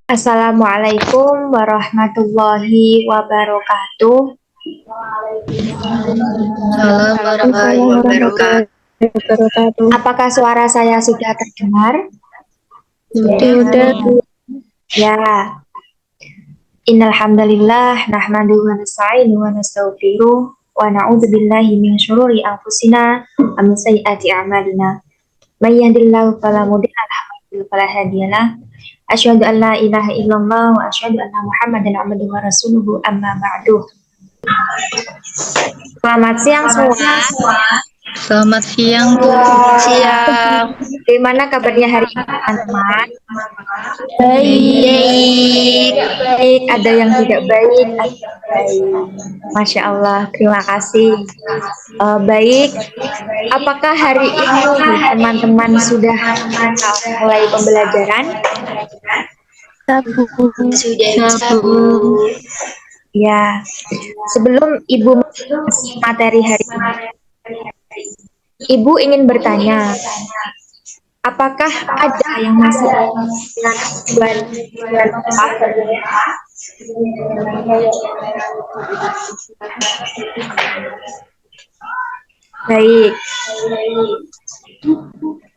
Assalamualaikum warahmatullahi wabarakatuh. Salam warahmatullahi Waalaikumsalam wabarakatuh. warahmatullahi wabarakatuh. Apakah suara saya sudah terdengar? Sudah. Ya. Innal hamdalillah nahmaduhu wa nasta'inuhu wa nastaghfiruh wa na'udzu billahi min syururi anfusina wa min sayyiati a'malina. May yahdihillahu fala mudilla lahu wa may yudlil fala hadiya lahu. Asyhadu an la ilaha illallah wa asyhadu anna Muhammadan abduhu wa rasuluhu amma ba'du. Selamat siang semua. Selamat siang, Bu. Siang. Bagaimana kabarnya hari ini, teman-teman? Baik. Baik, ada yang tidak baik, ada yang baik. Masya Allah, terima kasih. Baik, apakah hari ini teman-teman sudah mulai pembelajaran? Sudah, Bu. Ya, sebelum Ibu materi hari ini, Ibu ingin bertanya, apakah ada yang masih dengan tujuan baik.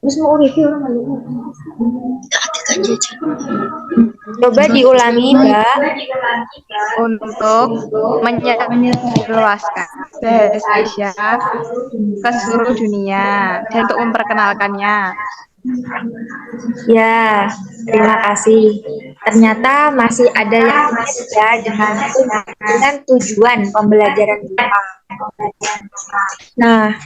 Terus mau review coba diulangi, Mbak. Untuk menyebarluaskan bahasa Indonesia ke seluruh dunia dan untuk memperkenalkannya. Ya, terima kasih. Ternyata masih ada yang berbeda dengan tujuan pembelajaran kita. Nah,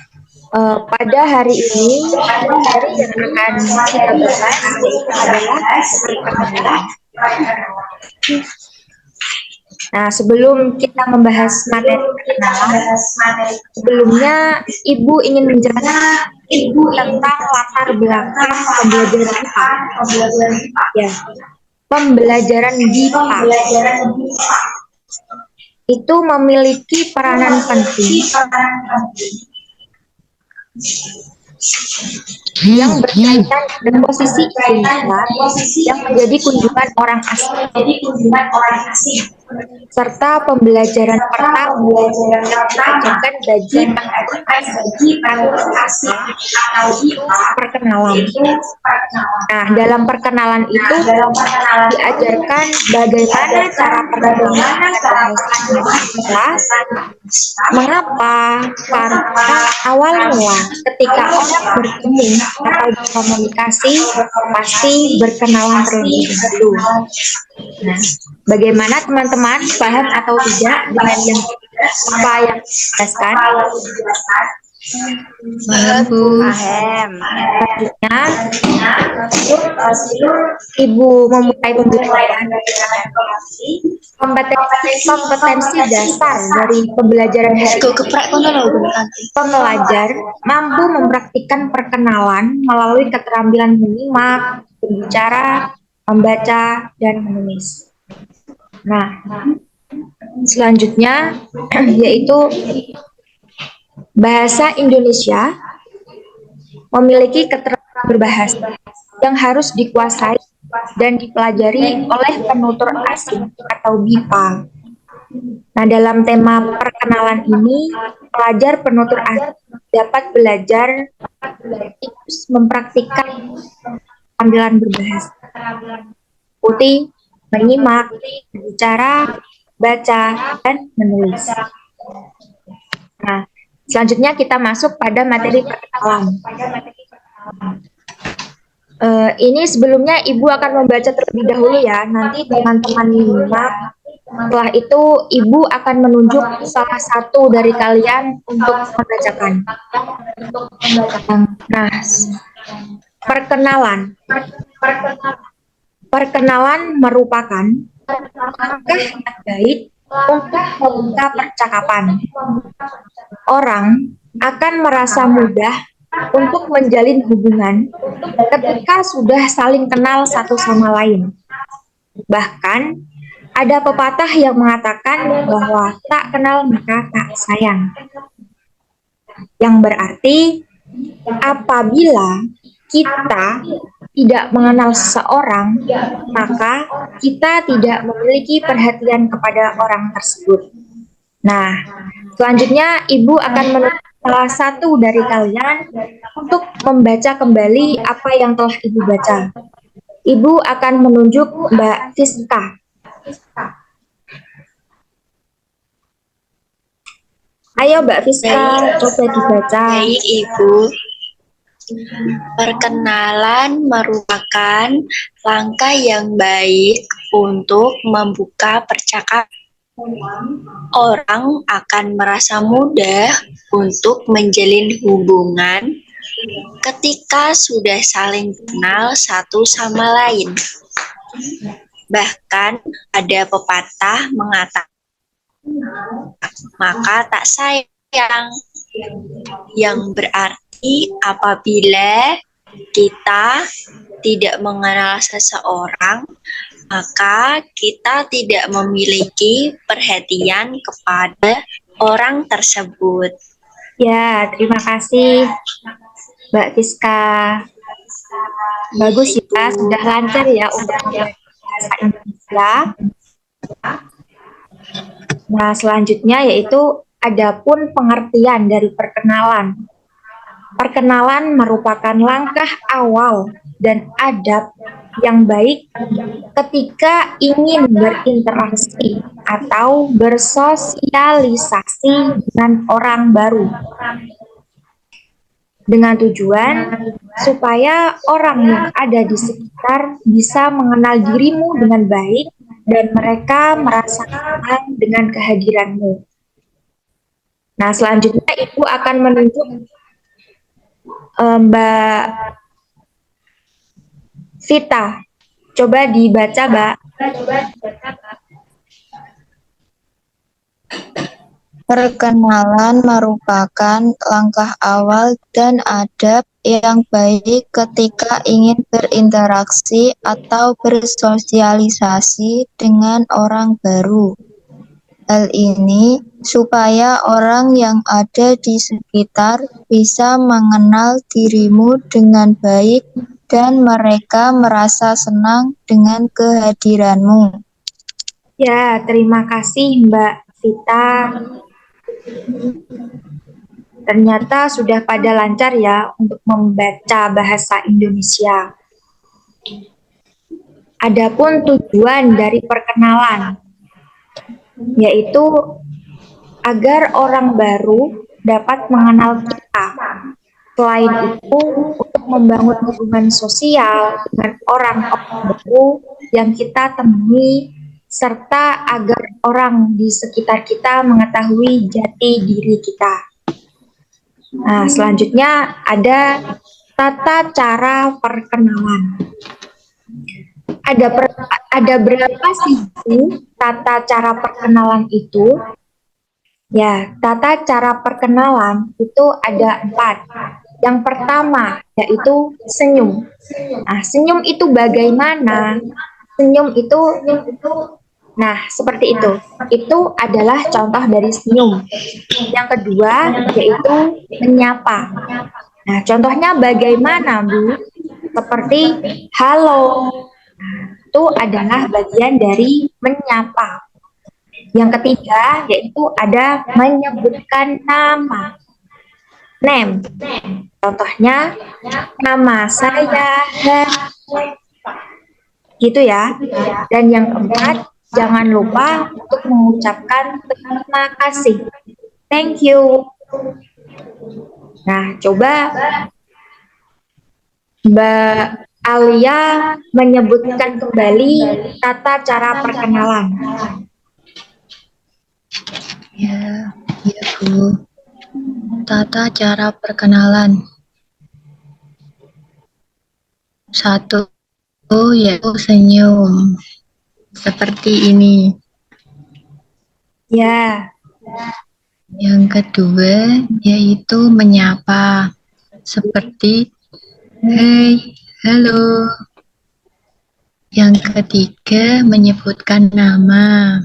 pada hari ini materi yang akan kita bahas adalah perkenalan. Nah, sebelum kita membahas materi perkenalan, sebelumnya Ibu ingin menjelaskan tentang latar belakang pembelajaran IPA. Ya, pembelajaran IPA itu memiliki peranan penting yang berkaitan dengan posisi Indonesia yang menjadi kunjungan orang asing, serta pembelajaran pertama mengajarkan bagi perkenalan. Nah, dalam perkenalan itu diajarkan bagaimana cara perkenalan bahasa. Mengapa? Karena awal mula ketika orang bertemu atau berkomunikasi pasti berkenalan terlebih dahulu. Nah, bagaimana teman-teman paham atau tidak dengan apa yang dijelaskan? Paham, Bu. Selanjutnya, Ibu memulai pembelajaran kompetensi dasar dari pembelajaran hari ini. Pembelajar mampu mempraktikkan perkenalan melalui keterampilan menyimak, berbicara, membaca, dan menulis. Nah, selanjutnya yaitu bahasa Indonesia memiliki keterampilan berbahasa yang harus dikuasai dan dipelajari oleh penutur asing atau BIPA. Nah, dalam tema perkenalan ini, pelajar penutur asing dapat belajar mempraktikkan keterampilan berbahasa, seperti menyimak, berbicara, baca, dan menulis. Nah, selanjutnya kita masuk pada materi perkenalan. Ini sebelumnya Ibu akan membaca terlebih dahulu ya. Nanti teman-teman nyimak. Setelah itu Ibu akan menunjuk salah satu dari kalian untuk membacakan. Nah, perkenalan. Perkenalan merupakan langkah yang baik untuk membuka percakapan. Orang akan merasa mudah untuk menjalin hubungan ketika sudah saling kenal satu sama lain. Bahkan, ada pepatah yang mengatakan bahwa tak kenal maka tak sayang. Yang berarti, apabila kita tidak mengenal seseorang, maka kita tidak memiliki perhatian kepada orang tersebut. Nah, selanjutnya Ibu akan menunjuk salah satu dari kalian untuk membaca kembali apa yang telah Ibu baca. Ibu akan menunjuk Mbak Fiska. Ayo Mbak Fiska, coba dibaca. Baik, Ibu. Perkenalan merupakan langkah yang baik untuk membuka percakapan. Orang akan merasa mudah untuk menjalin hubungan ketika sudah saling kenal satu sama lain. Bahkan ada pepatah mengatakan, maka tak sayang, yang berarti apabila kita tidak mengenal seseorang, maka kita tidak memiliki perhatian kepada orang tersebut. Ya, terima kasih Mbak Fiska. Bagus ya, sudah lancar ya untuk membaca bahasa Indonesia. Nah, selanjutnya yaitu adapun pengertian dari perkenalan. Perkenalan merupakan langkah awal dan adab yang baik ketika ingin berinteraksi atau bersosialisasi dengan orang baru. Dengan tujuan supaya orang yang ada di sekitar bisa mengenal dirimu dengan baik dan mereka merasa senang dengan kehadiranmu. Nah, selanjutnya Ibu akan menunjuk Mbak Vita. Coba dibaca, Mbak. Perkenalan merupakan langkah awal dan adab yang baik ketika ingin berinteraksi atau bersosialisasi dengan orang baru. Hal ini supaya orang yang ada di sekitar bisa mengenal dirimu dengan baik dan mereka merasa senang dengan kehadiranmu. Ya, terima kasih Mbak Vita. Ternyata sudah pada lancar ya untuk membaca bahasa Indonesia. Adapun tujuan dari perkenalan, yaitu agar orang baru dapat mengenal kita. Selain itu, untuk membangun hubungan sosial dengan orang-orang baru yang kita temui, serta agar orang di sekitar kita mengetahui jati diri kita. Nah, selanjutnya ada tata cara perkenalan. Ada berapa sih tata cara perkenalan itu? Ya, tata cara perkenalan itu ada 4. Yang pertama yaitu senyum. Nah, senyum itu bagaimana? Senyum itu, nah seperti itu. Itu adalah contoh dari senyum. Yang kedua yaitu menyapa. Nah, contohnya bagaimana, Bu? Seperti halo. Itu adalah bagian dari menyapa. Yang ketiga yaitu ada menyebutkan nama. Name. Contohnya nama saya gitu ya. Dan yang keempat, jangan lupa untuk mengucapkan terima kasih. Thank you. Nah, coba Mbak Alia menyebutkan kembali tata cara perkenalan. Ya, Bu. Tata cara perkenalan. 1. Yaitu senyum. Seperti ini. Ya. Yang kedua yaitu menyapa. Seperti hey, halo. Yang ketiga menyebutkan nama.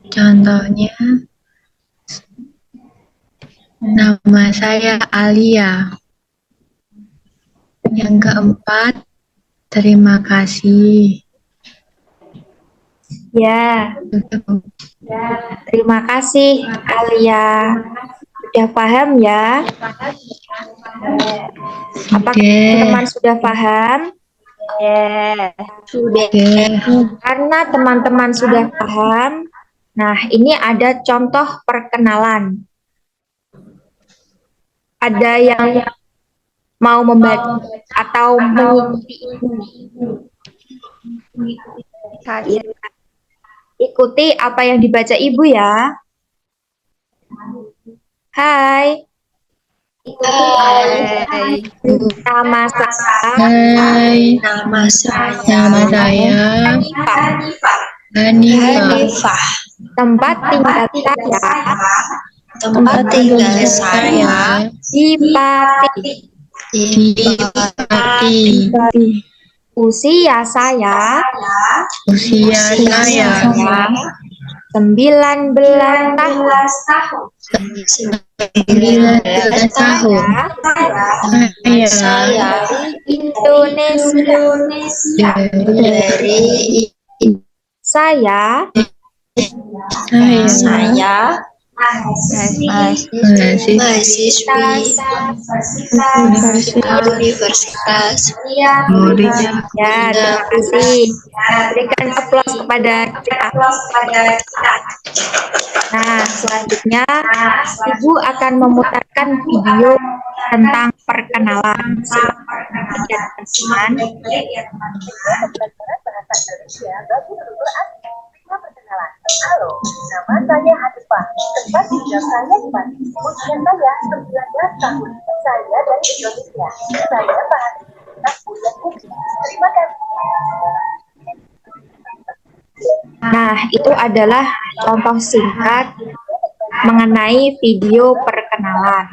Contohnya, nama saya Alia. Yang keempat, terima kasih. Ya, terima kasih Alia. Sudah paham ya? Apakah teman-teman sudah paham? Sudah. Karena teman-teman sudah paham, nah ini ada contoh perkenalan. Ada yang mau membaca atau mengikuti ibu? Saya. Ikuti apa yang dibaca ibu ya. Hai. Hai. Nama saya Hai, Nama saya nama saya Hanifah. tempat tinggal saya Tempat tinggal saya di Pati. di Pati. Usia saya Usia saya 19 tahun. 19 tahun. Saya Indonesia. dari Saya saya mahasiswi mahasiswi Universitas Murid. ya, terima kasih. Berikan aplaus kepada kita. Nah, selanjutnya Ibu akan memutarkan video tentang perkenalan. Silakan ya, teman-teman. Halo, nama saya Hanifah. Tempat tinggal saya di Bali. Usia saya 19 tahun. Saya dari Indonesia. Saya paham tentang kuliah publik. Terima kasih. Nah, itu adalah contoh singkat mengenai video perkenalan.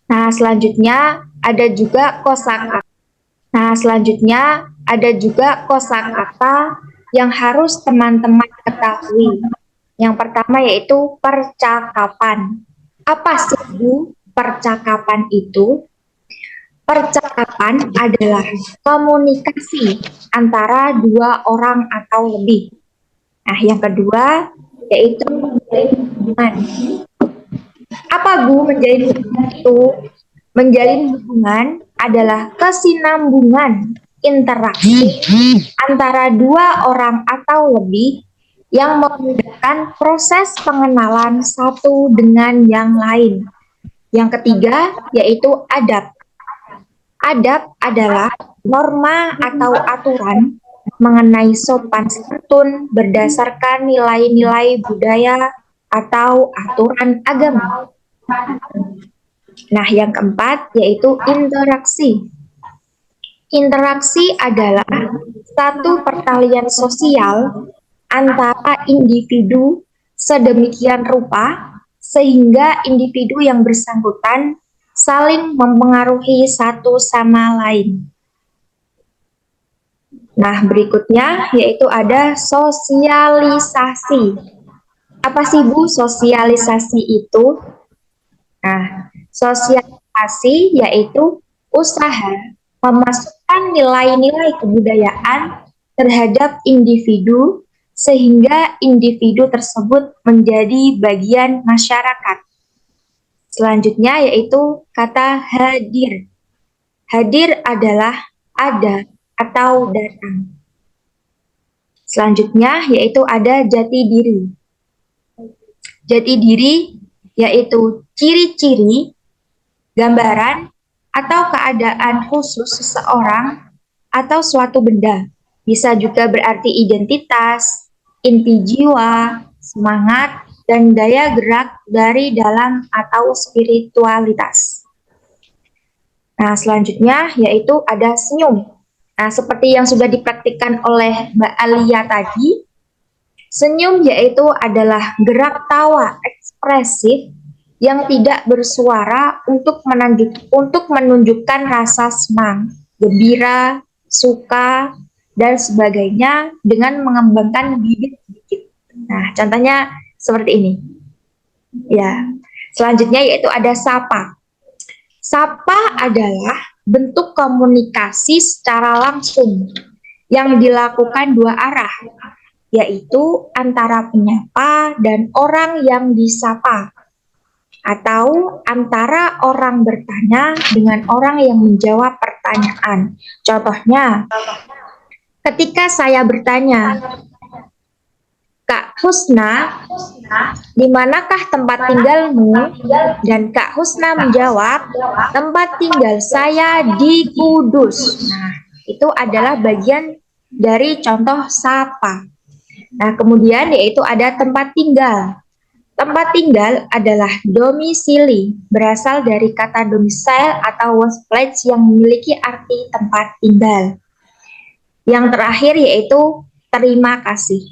Nah, selanjutnya ada juga kosakata yang harus teman-teman ketahui. Yang pertama yaitu percakapan. Apa sih, Bu, percakapan itu? Percakapan adalah komunikasi antara dua orang atau lebih. Nah, yang kedua yaitu menjalin hubungan. Apa, Bu, menjalin hubungan itu? Menjalin hubungan adalah kesinambungan interaksi antara dua orang atau lebih yang memudahkan proses pengenalan satu dengan yang lain. Yang ketiga yaitu adab. Adab adalah norma atau aturan mengenai sopan santun berdasarkan nilai-nilai budaya atau aturan agama. Nah, yang keempat yaitu interaksi. Interaksi adalah satu pertalian sosial antara individu sedemikian rupa sehingga individu yang bersangkutan saling mempengaruhi satu sama lain. Nah, berikutnya yaitu ada sosialisasi. Apa sih, Bu, sosialisasi itu? Nah, sosialisasi yaitu usaha memasukkan nilai-nilai kebudayaan terhadap individu sehingga individu tersebut menjadi bagian masyarakat. Selanjutnya yaitu kata hadir. Hadir adalah ada atau datang. Selanjutnya yaitu ada jati diri. Jati diri yaitu ciri-ciri, gambaran, atau keadaan khusus seseorang atau suatu benda. Bisa juga berarti identitas, inti jiwa, semangat, dan daya gerak dari dalam atau spiritualitas. Nah, selanjutnya yaitu ada senyum. Nah, seperti yang sudah dipraktikkan oleh Mbak Alia tadi, senyum yaitu adalah gerak tawa ekspresif yang tidak bersuara untuk menunjukkan rasa senang, gembira, suka, dan sebagainya dengan mengembangkan bibir sedikit. Nah, contohnya seperti ini. Ya, selanjutnya yaitu ada sapa. Sapa adalah bentuk komunikasi secara langsung yang dilakukan dua arah, yaitu antara penyapa dan orang yang disapa, atau antara orang bertanya dengan orang yang menjawab pertanyaan. Contohnya, ketika saya bertanya, Kak Husna, di manakah tempat tinggalmu? Dan Kak Husna menjawab, tempat tinggal saya di Kudus. Nah, itu adalah bagian dari contoh sapa. Nah, kemudian yaitu ada tempat tinggal. Tempat tinggal adalah domisili, berasal dari kata domicile atau workplace yang memiliki arti tempat tinggal. Yang terakhir yaitu terima kasih.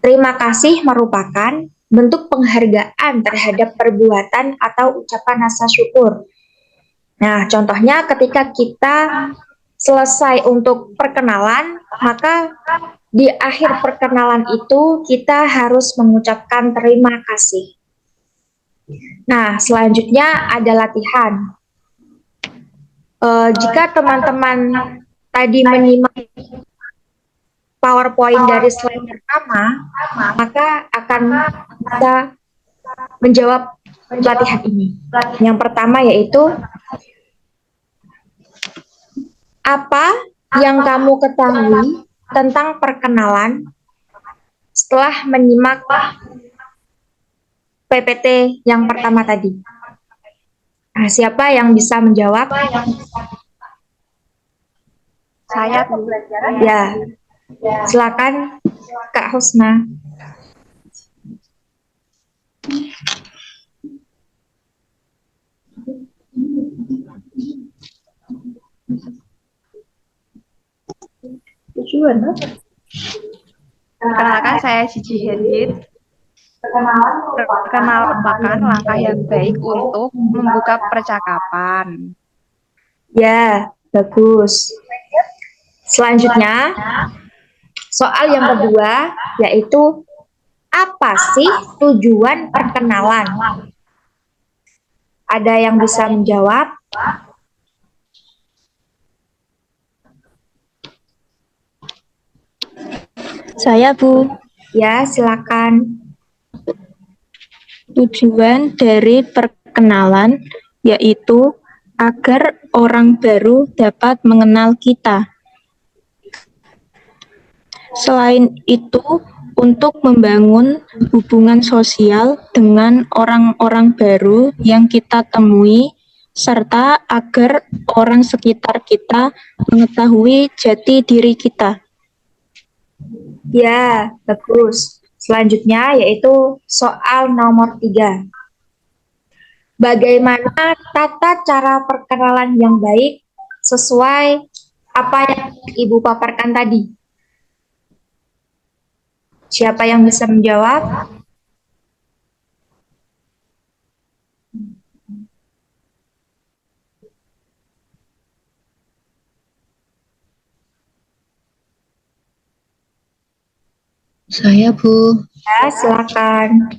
Terima kasih merupakan bentuk penghargaan terhadap perbuatan atau ucapan rasa syukur. Nah, contohnya ketika kita selesai untuk perkenalan, maka di akhir perkenalan itu kita harus mengucapkan terima kasih. Nah, selanjutnya ada latihan. Jika teman-teman tadi menyimak PowerPoint dari slide pertama, maka akan bisa menjawab latihan ini. Yang pertama yaitu, apa yang kamu ketahui tentang perkenalan setelah menyimak PPT yang pertama tadi? Nah, siapa yang bisa menjawab? Saya, Bu. Ya, silakan Kak Husna. Perkenalkan, saya Cici Hendit. Perkenalan merupakan langkah yang baik untuk membuka percakapan. Ya, bagus. Selanjutnya, soal yang kedua yaitu, apa sih tujuan perkenalan? Ada yang bisa menjawab? Saya, Bu. Ya, silakan. Tujuan dari perkenalan yaitu agar orang baru dapat mengenal kita. Selain itu, untuk membangun hubungan sosial dengan orang-orang baru yang kita temui, serta agar orang sekitar kita mengetahui jati diri kita. Ya, bagus. Selanjutnya yaitu soal nomor 3. Bagaimana tata cara perkenalan yang baik sesuai apa yang Ibu paparkan tadi? Siapa yang bisa menjawab? Saya, Bu. Ya, silakan.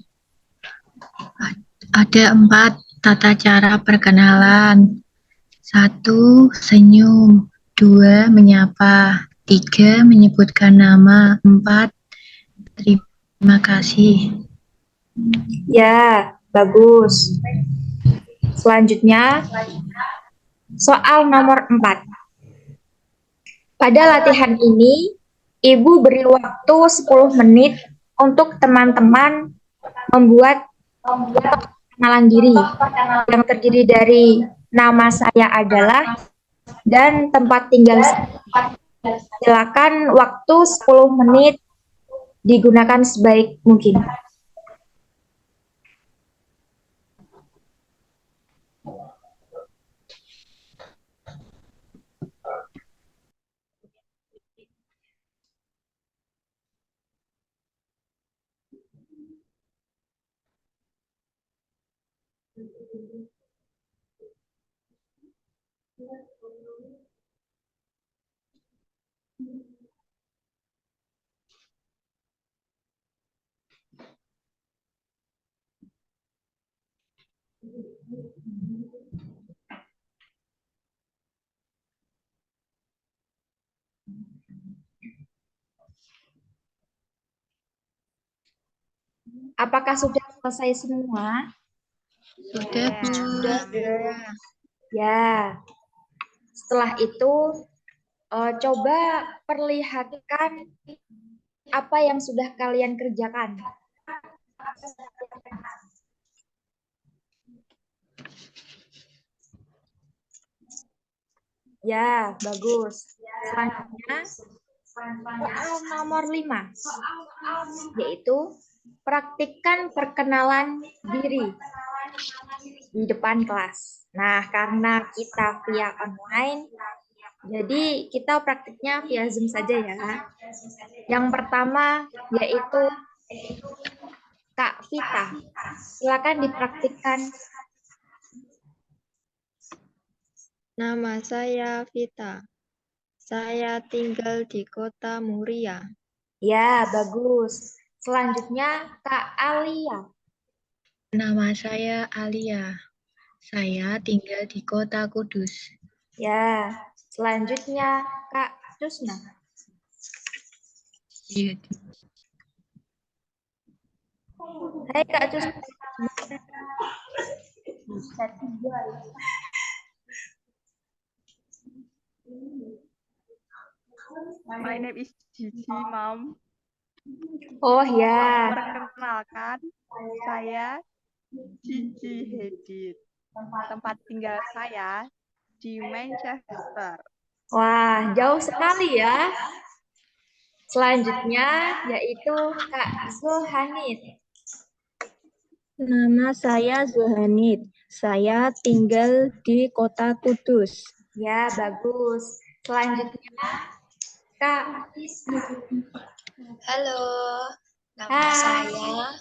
Ada 4 tata cara perkenalan. 1. Senyum. 2. Menyapa. 3. Menyebutkan nama. 4. Terima kasih. Ya, bagus. Selanjutnya, soal nomor 4. Pada latihan ini, Ibu beri waktu 10 menit untuk teman-teman membuat perkenalan diri yang terdiri dari nama saya adalah dan tempat tinggal saya. Silakan waktu 10 menit digunakan sebaik mungkin. Apakah sudah selesai semua? Sudah, Bu. Sudah. Ya. Setelah itu, coba perlihatkan apa yang sudah kalian kerjakan. Ya, bagus. Selanjutnya, soal nomor 5, yaitu praktikkan perkenalan diri di depan kelas. Nah, karena kita via online, jadi kita praktiknya via Zoom saja ya. Yang pertama yaitu Kak Vita. Silakan dipraktikkan. Nama saya Vita. Saya tinggal di kota Muria. Ya, bagus. Selanjutnya Kak Alia. Nama saya Alia. Saya tinggal di kota Kudus. Ya, selanjutnya Kak Tusna. Iya. Hai Kak Tusna. My name is Gigi, Mom. Oh ya, Perkenalkan, saya Gigi Hedit. Tempat tinggal saya di Manchester. wah jauh sekali ya. Selanjutnya yaitu Kak Zohanit. Nama saya Zohanit. Saya tinggal di kota Kudus. Ya, bagus. Selanjutnya Kak Isna. Halo, nama Hai. saya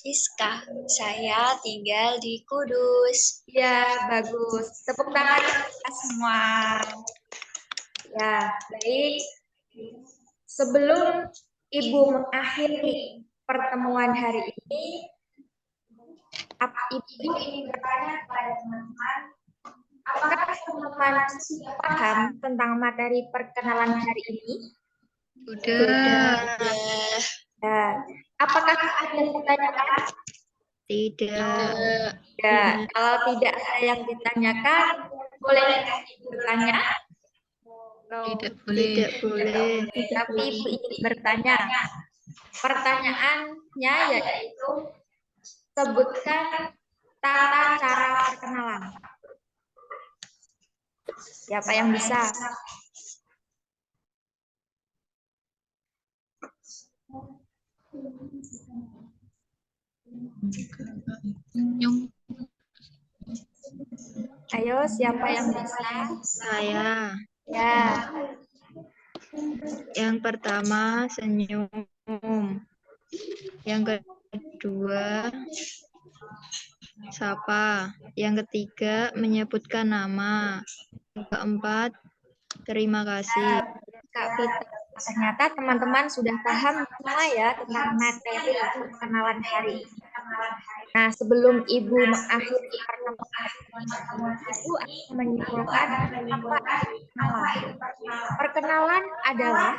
Rizka. Saya tinggal di Kudus. Ya, bagus. Tepuk tangan kita semua. Ya, baik. Sebelum Ibu mengakhiri pertemuan hari ini, Ibu ingin bertanya kepada teman-teman, apakah teman-teman sudah paham tentang materi perkenalan hari ini? Sudah. Udah. Ya. Apakah ada yang ditanyakan? Tidak. Ya, kalau tidak ada yang ditanyakan, boleh Ibu bertanya? Tidak boleh. Tidak boleh. Tapi Ibu ingin bertanya. Pertanyaannya yaitu, sebutkan tata cara perkenalan. Siapa yang bisa? Senyum. Ayo, siapa yang bisa? Saya. Ya, Yang pertama senyum. Yang kedua sapa. Yang ketiga menyebutkan nama. Yang keempat terima kasih. Kak Vita. Ternyata teman-teman sudah paham semua ya tentang materi perkenalan hari ini. Nah, sebelum Ibu mengakhiri pertemuan, Ibu akan menyimpulkan apa itu perkenalan. Perkenalan adalah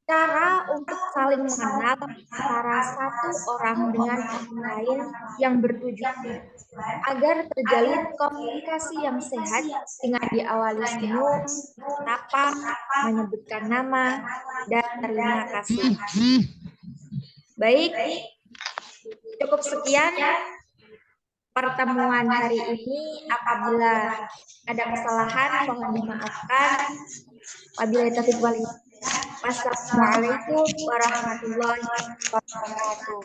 cara untuk saling mengenal antara satu orang dengan orang lain yang bertujuan agar terjalin komunikasi yang sehat dengan diawali senyum, sapa, menyebutkan nama, dan terima kasih. Baik, cukup sekian pertemuan hari ini. Apabila ada kesalahan, mohon dimaafkan. Wabillahi taufiq wal hidayah. Wassalamualaikum warahmatullahi wabarakatuh.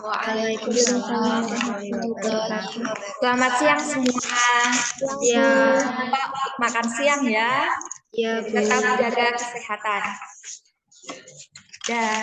Waalaikumsalam warahmatullahi wabarakatuh. Selamat siang semua. Ya. Lupa untuk makan siang ya. Ya, Bu. Tetap jaga kesehatan. Dan